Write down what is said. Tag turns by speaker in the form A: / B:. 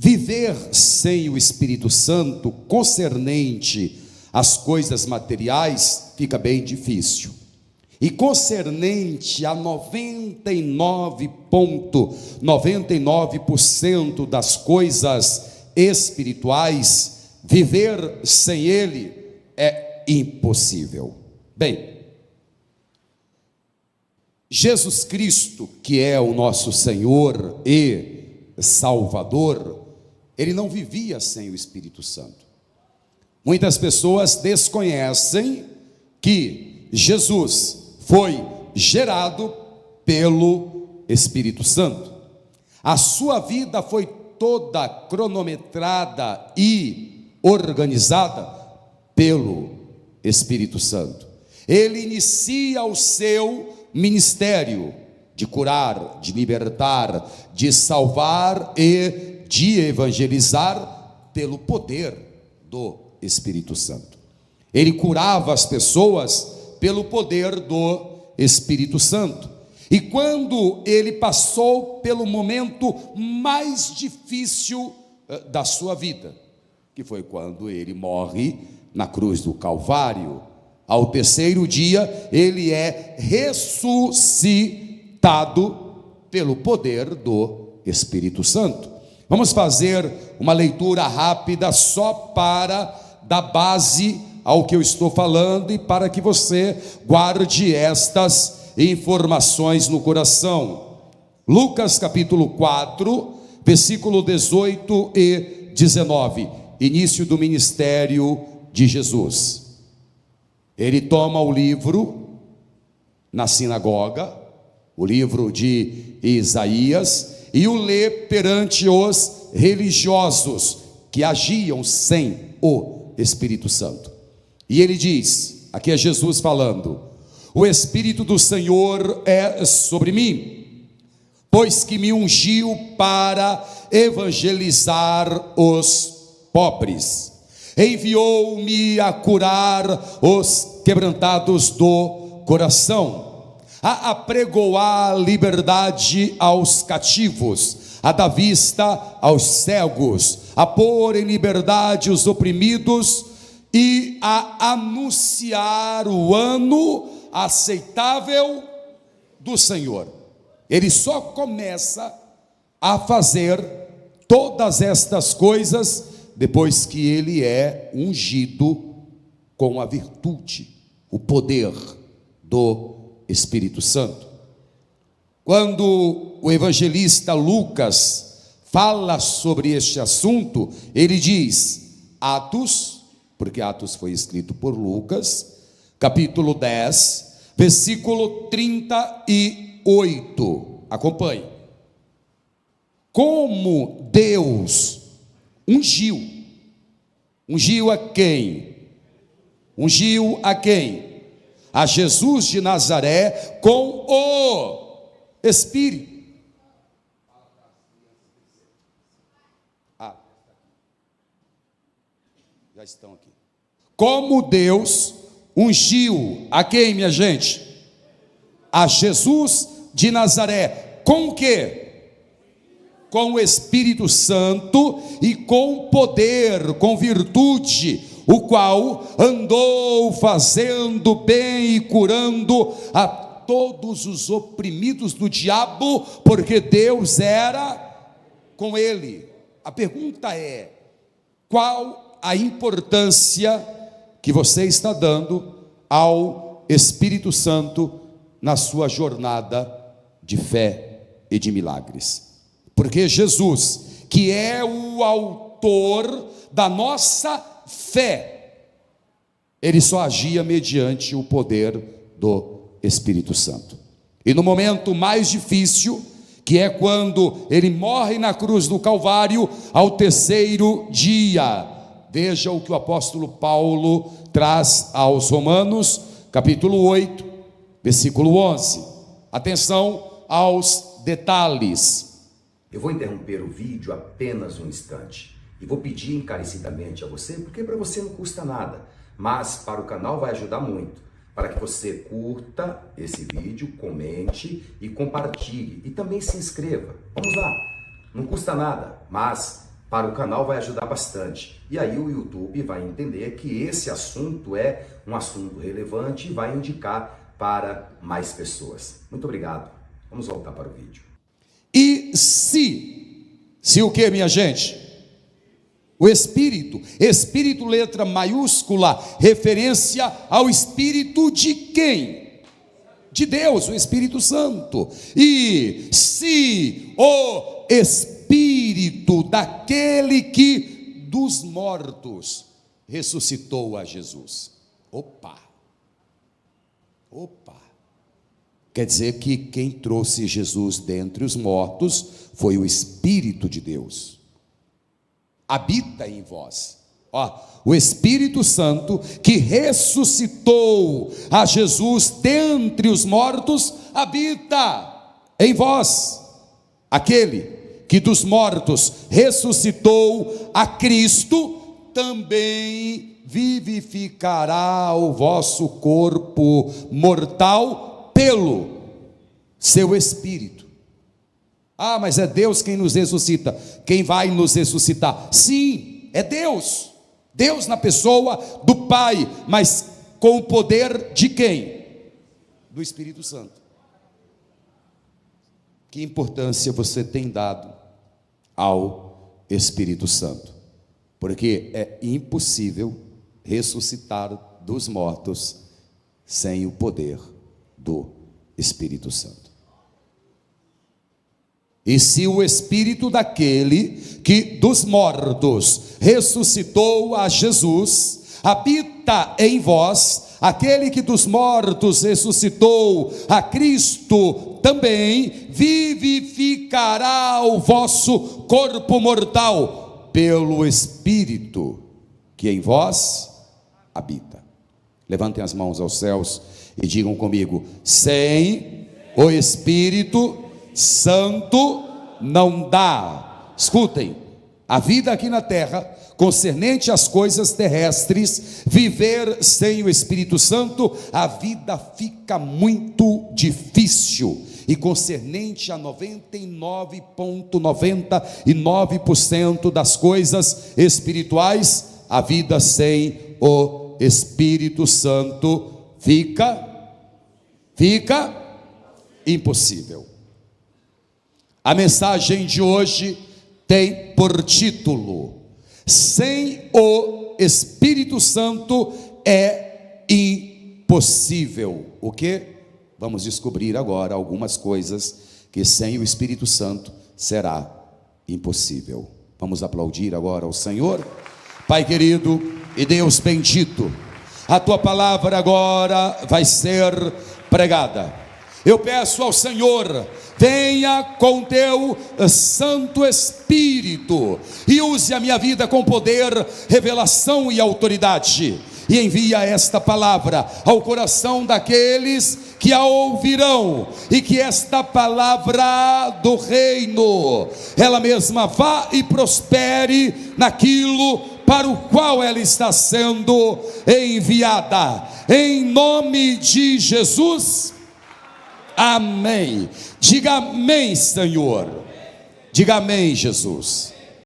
A: Viver sem o Espírito Santo, concernente às coisas materiais, fica bem difícil. E concernente a 99,99% das coisas espirituais, viver sem ele é impossível. Bem, Jesus Cristo, que é o nosso Senhor e Salvador, ele não vivia sem o Espírito Santo. Muitas pessoas desconhecem que Jesus foi gerado pelo Espírito Santo. A sua vida foi toda cronometrada e organizada pelo Espírito Santo. Ele inicia o seu ministério de curar, de libertar, de salvar e de evangelizar pelo poder do Espírito Santo. Ele curava as pessoas pelo poder do Espírito Santo. E quando ele passou pelo momento mais difícil da sua vida, que foi quando ele morre na cruz do Calvário, ao terceiro dia ele é ressuscitado pelo poder do Espírito Santo. Vamos fazer uma leitura rápida só para dar base ao que eu estou falando e para que você guarde estas informações no coração. Lucas capítulo 4, versículo 18 e 19, início do ministério de Jesus. Ele toma o livro na sinagoga, o livro de Isaías, e o lê perante os religiosos que agiam sem o Espírito Santo. E ele diz, aqui é Jesus falando: o Espírito do Senhor é sobre mim, pois que me ungiu para evangelizar os pobres, enviou-me a curar os quebrantados do coração, a apregoar liberdade aos cativos, a dar vista aos cegos, a pôr em liberdade os oprimidos e a anunciar o ano aceitável do Senhor. Ele só começa a fazer todas estas coisas depois que ele é ungido com a virtude, o poder do Espírito Santo. Quando o evangelista Lucas fala sobre este assunto, ele diz, Atos, porque Atos foi escrito por Lucas, capítulo 10, versículo 38, acompanhe. Como Deus ungiu a quem? Ungiu a quem? A Jesus de Nazaré com o Espírito. Já estão aqui. Como Deus ungiu a quem, minha gente? A Jesus de Nazaré. Com o quê? Com o Espírito Santo e com poder, com virtude, o qual andou fazendo bem e curando a todos os oprimidos do diabo, porque Deus era com ele. A pergunta é: qual a importância que você está dando ao Espírito Santo na sua jornada de fé e de milagres? Porque Jesus, que é o autor da nossa fé, ele só agia mediante o poder do Espírito Santo. E no momento mais difícil, que é quando ele morre na cruz do Calvário, ao terceiro dia, veja o que o apóstolo Paulo traz aos Romanos, capítulo 8, versículo 11. Atenção aos detalhes.
B: Eu vou interromper o vídeo apenas um instante e vou pedir encarecidamente a você, porque para você não custa nada, mas para o canal vai ajudar muito, para que você curta esse vídeo, comente e compartilhe, e também se inscreva. Vamos lá, não custa nada, mas para o canal vai ajudar bastante. E aí o YouTube vai entender que esse assunto é um assunto relevante e vai indicar para mais pessoas. Muito obrigado. Vamos voltar para o vídeo.
A: E se o que, minha gente? O Espírito letra maiúscula, referência ao Espírito de quem? De Deus, o Espírito Santo. E se o Espírito daquele que dos mortos ressuscitou a Jesus. Opa! Quer dizer que quem trouxe Jesus dentre os mortos foi o Espírito de Deus. Habita em vós. O Espírito Santo que ressuscitou a Jesus dentre os mortos, habita em vós. Aquele que dos mortos ressuscitou a Cristo, também vivificará o vosso corpo mortal pelo seu Espírito. Mas é Deus quem nos ressuscita. Quem vai nos ressuscitar? Sim, é Deus. Deus na pessoa do Pai, mas com o poder de quem? Do Espírito Santo. Que importância você tem dado ao Espírito Santo? Porque é impossível ressuscitar dos mortos sem o poder do Espírito Santo. E se o Espírito daquele que dos mortos ressuscitou a Jesus habita em vós, aquele que dos mortos ressuscitou a Cristo, também vivificará o vosso corpo mortal pelo Espírito que em vós habita. Levantem as mãos aos céus e digam comigo: sem o Espírito Santo não dá. Escutem, a vida aqui na terra, concernente às coisas terrestres, viver sem o Espírito Santo, a vida fica muito difícil. E concernente a 99,99% das coisas espirituais, a vida sem o Espírito Santo fica impossível. A mensagem de hoje tem por título: sem o Espírito Santo é impossível. O quê? Vamos descobrir agora algumas coisas que sem o Espírito Santo será impossível. Vamos aplaudir agora ao Senhor. Pai querido e Deus bendito, a tua palavra agora vai ser pregada. Eu peço ao Senhor, venha com teu Santo Espírito e use a minha vida com poder, revelação e autoridade, e envia esta palavra ao coração daqueles que a ouvirão, e que esta palavra do reino, ela mesma vá e prospere naquilo para o qual ela está sendo enviada, em nome de Jesus. Amém. Diga amém, Senhor. Diga amém, Jesus.